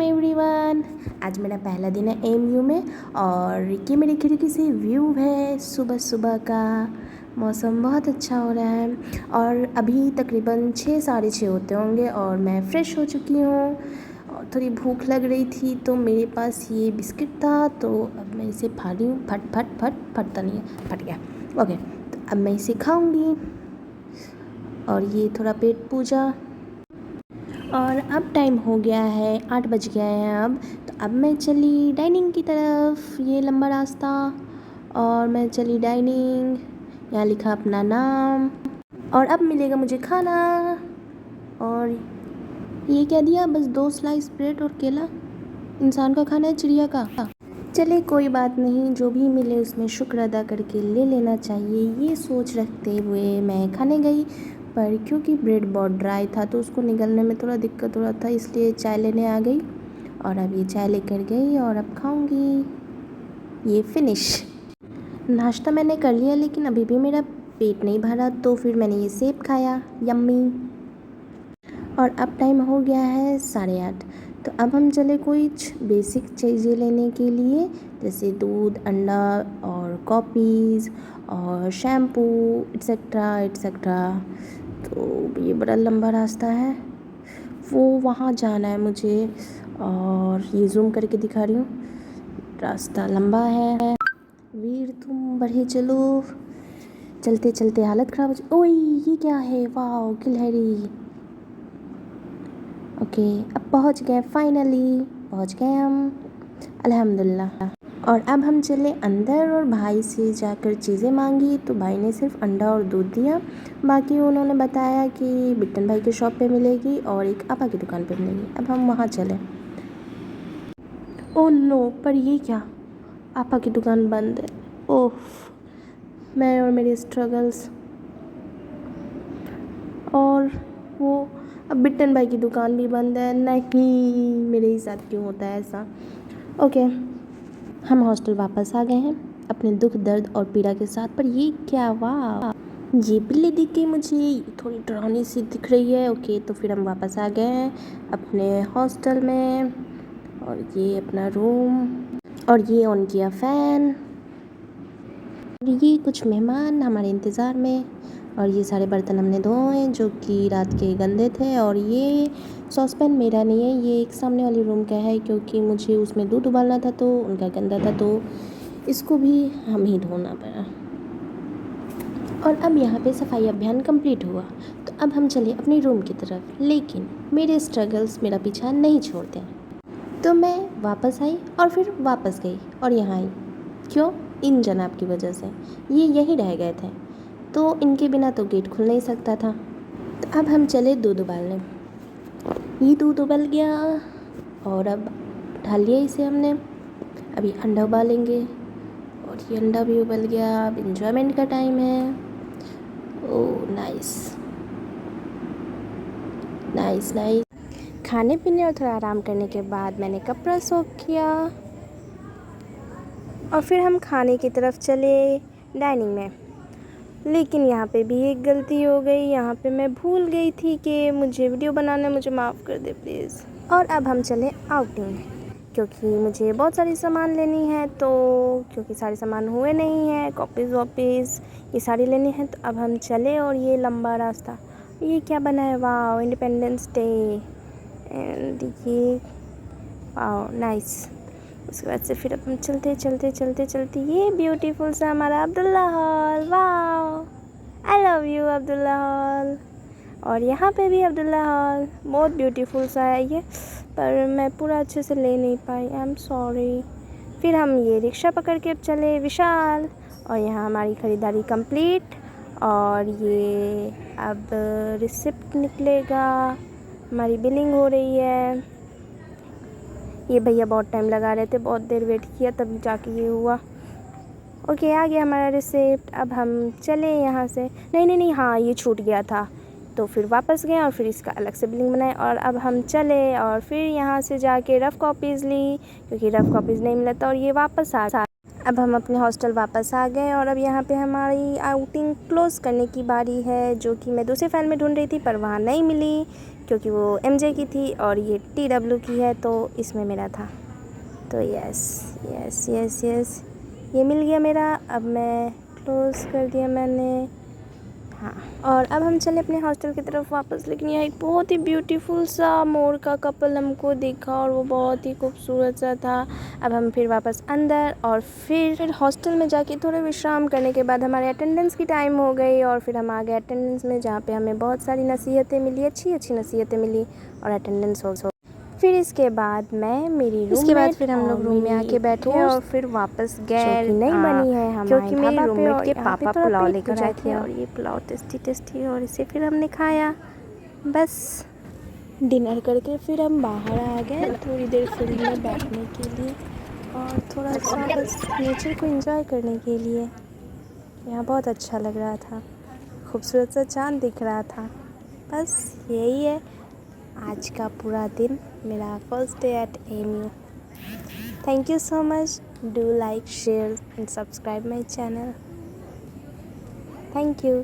Welcome everyone. आज मेरा पहला दिन है एमयू में और ये मेरी खिड़की से व्यू है सुबह सुबह का। मौसम बहुत अच्छा हो रहा है और अभी तकरीबन 6 साढ़े 6 होते होंगे और मैं फ़्रेश हो चुकी हूँ और थोड़ी भूख लग रही थी तो मेरे पास ये बिस्किट था तो अब मैं इसे खा रही हूँ। फटता नहीं है, फट गया। ओके, तो अब मैं इसे खाऊँगी और ये थोड़ा पेट पूजा। और अब टाइम हो गया है 8 बज गया है अब। तो अब मैं चली डाइनिंग की तरफ, ये लंबा रास्ता, और मैं चली डाइनिंग। यहाँ लिखा अपना नाम और अब मिलेगा मुझे खाना। और ये क्या दिया, बस 2 स्लाइस ब्रेड और केला। इंसान का खाना है चिड़िया का। चले कोई बात नहीं, जो भी मिले उसमें शुक्र अदा करके ले लेना चाहिए, ये सोच रखते हुए मैं खाने गई। पर क्योंकि ब्रेड बहुत ड्राई था तो उसको निगलने में थोड़ा दिक्कत हो रहा था, इसलिए चाय लेने आ गई और अब ये चाय लेकर गई और अब खाऊंगी। ये फिनिश। नाश्ता मैंने कर लिया लेकिन अभी भी मेरा पेट नहीं भरा तो फिर मैंने ये सेब खाया, यम्मी। और अब टाइम हो गया है 8:30। तो अब हम चले कुछ बेसिक चीज़ें लेने के लिए, जैसे दूध, अंडा और कॉपीज़ और शैम्पू एट्सेट्रा एट्सेट्रा। तो ये बड़ा लंबा रास्ता है, वो वहाँ जाना है मुझे और ये जूम करके दिखा रही हूँ, रास्ता लंबा है। वीर तुम बढ़े चलो, चलते चलते हालत ख़राब हो ओए ये क्या है, वाह गिलहरी। ओके, अब पहुंच गए, फाइनली पहुंच गए हम, अल्हम्दुलिल्लाह। और अब हम चले अंदर और भाई से जाकर चीज़ें मांगी तो भाई ने सिर्फ अंडा और दूध दिया, बाकी उन्होंने बताया कि बिट्टन भाई के शॉप पे मिलेगी और एक आपा की दुकान पे मिलेगी। अब हम वहाँ चले। ओह नो, पर ये क्या, आपा की दुकान बंद है। ओह, मैं और मेरे स्ट्रगल्स। और वो अब बिट्टन भाई की दुकान भी बंद है। नहीं, मेरे ही साथ क्यों होता है ऐसा। ओके, हम हॉस्टल वापस आ गए हैं अपने दुख दर्द और पीड़ा के साथ। पर ये क्या, वाह ये बिल्ली दिख गई मुझे, थोड़ी डरावनी सी दिख रही है। ओके, तो फिर हम वापस आ गए हैं अपने हॉस्टल में और ये अपना रूम और ये ऑन किया फ़ैन। ये कुछ मेहमान हमारे इंतज़ार में और ये सारे बर्तन हमने धोए जो कि रात के गंदे थे। और ये सॉसपैन मेरा नहीं है, ये एक सामने वाली रूम का है क्योंकि मुझे उसमें दूध उबालना था तो उनका गंदा था तो इसको भी हम ही धोना पड़ा। और अब यहाँ पे सफाई अभियान कंप्लीट हुआ तो अब हम चले अपनी रूम की तरफ, लेकिन मेरे स्ट्रगल्स मेरा पीछा नहीं छोड़ते। तो मैं वापस आई और फिर वापस गई और यहाँ आई। क्यों? इन जनाब की वजह से। ये यहीं रह गए थे तो इनके बिना तो गेट खुल नहीं सकता था। तो अब हम चले दूध उबालने। ये दूध उबल गया और अब ढाल लिया इसे हमने। अभी अंडा उबालेंगे और ये अंडा भी उबल गया। अब इंजॉयमेंट का टाइम है। Oh nice nice nice. खाने पीने और थोड़ा आराम करने के बाद मैंने कपड़ा सोख किया और फिर हम खाने की तरफ चले डाइनिंग में। लेकिन यहाँ पे भी एक गलती हो गई, यहाँ पे मैं भूल गई थी कि मुझे वीडियो बनाना, मुझे माफ़ कर दे प्लीज़। और अब हम चले आउटिंग क्योंकि मुझे बहुत सारी सामान लेनी है, तो क्योंकि सारे सामान हुए नहीं हैं, कॉपीज़ वॉपीज़ ये सारी लेनी है। तो अब हम चले और ये लंबा रास्ता, ये क्या बना है, वाह इंडिपेंडेंस डे एंड ये वाह नाइस। उसके बाद से फिर अब हम चलते चलते चलते चलते ये ब्यूटीफुल सा हमारा अब्दुल्ला हॉल, वाह I love you Abdullah hall. और यहाँ पे भी अब्दुल्ला हॉल बहुत ब्यूटीफुल सा है ये, पर मैं पूरा अच्छे से ले नहीं पाई, आई एम सॉरी। फिर हम ये रिक्शा पकड़ के चले विशाल और यहाँ हमारी ख़रीदारी कंप्लीट। और ये अब रिसिप्ट निकलेगा, हमारी बिलिंग हो रही है। ये भैया बहुत टाइम लगा रहे थे, बहुत देर वेट किया तब जाके ये हुआ। ओके, आ गया हमारा रिसिप्ट। अब हम चले यहाँ से, नहीं हाँ ये छूट गया था तो फिर वापस गए और फिर इसका अलग से बिलिंग बनाए। और अब हम चले और फिर यहाँ से जाके रफ़ कॉपीज़ ली क्योंकि रफ़ कॉपीज़ नहीं मिला था और ये वापस आ। अब हम अपने हॉस्टल वापस आ गए और अब यहाँ पे हमारी आउटिंग क्लोज़ करने की बारी है, जो कि मैं दूसरे फाइल में ढूंढ रही थी पर वहाँ नहीं मिली क्योंकि वो MJ की थी और ये TW की है, तो इसमें मेरा था। तो यस यस यस यस, ये मिल गया मेरा। अब मैं क्लोज़ कर दिया मैंने। हाँ, और अब हम चले अपने हॉस्टल की तरफ वापस। लेकिन यहाँ एक बहुत ही ब्यूटीफुल सा मोर का कपल हमको दिखा और वो बहुत ही खूबसूरत सा था। अब हम फिर वापस अंदर और फिर हॉस्टल में जाके थोड़े विश्राम करने के बाद हमारे अटेंडेंस की टाइम हो गई और फिर हम आ गए अटेंडेंस में, जहाँ पे हमें बहुत सारी नसीहतें मिली, अच्छी अच्छी नसीहतें मिली और अटेंडेंस हो। फिर इसके बाद मैं मेरी इसके बाद रूममेट फिर हम लोग रूम में आके बैठे और फिर वापस गए, जो कि नहीं बनी है हमारे क्योंकि मेरी ढाबा पे, रूममेट और के यहाँ पे पापा थोड़ा पुलाव पेट लेकर आए पूजा थे किया और ये पुलाव टेस्टी टेस्टी, और इसे फिर हमने खाया। बस डिनर करके फिर हम बाहर आ गए थोड़ी देर फील्ड में बैठने के लिए और थोड़ा सा बस नेचर को एंजॉय करने के लिए। यहाँ बहुत अच्छा लग रहा था, खूबसूरत सा चाँद दिख रहा था। बस यही है आज का पूरा दिन, मेरा first day at AMU। Thank you so much, do like, share and subscribe my channel. Thank you.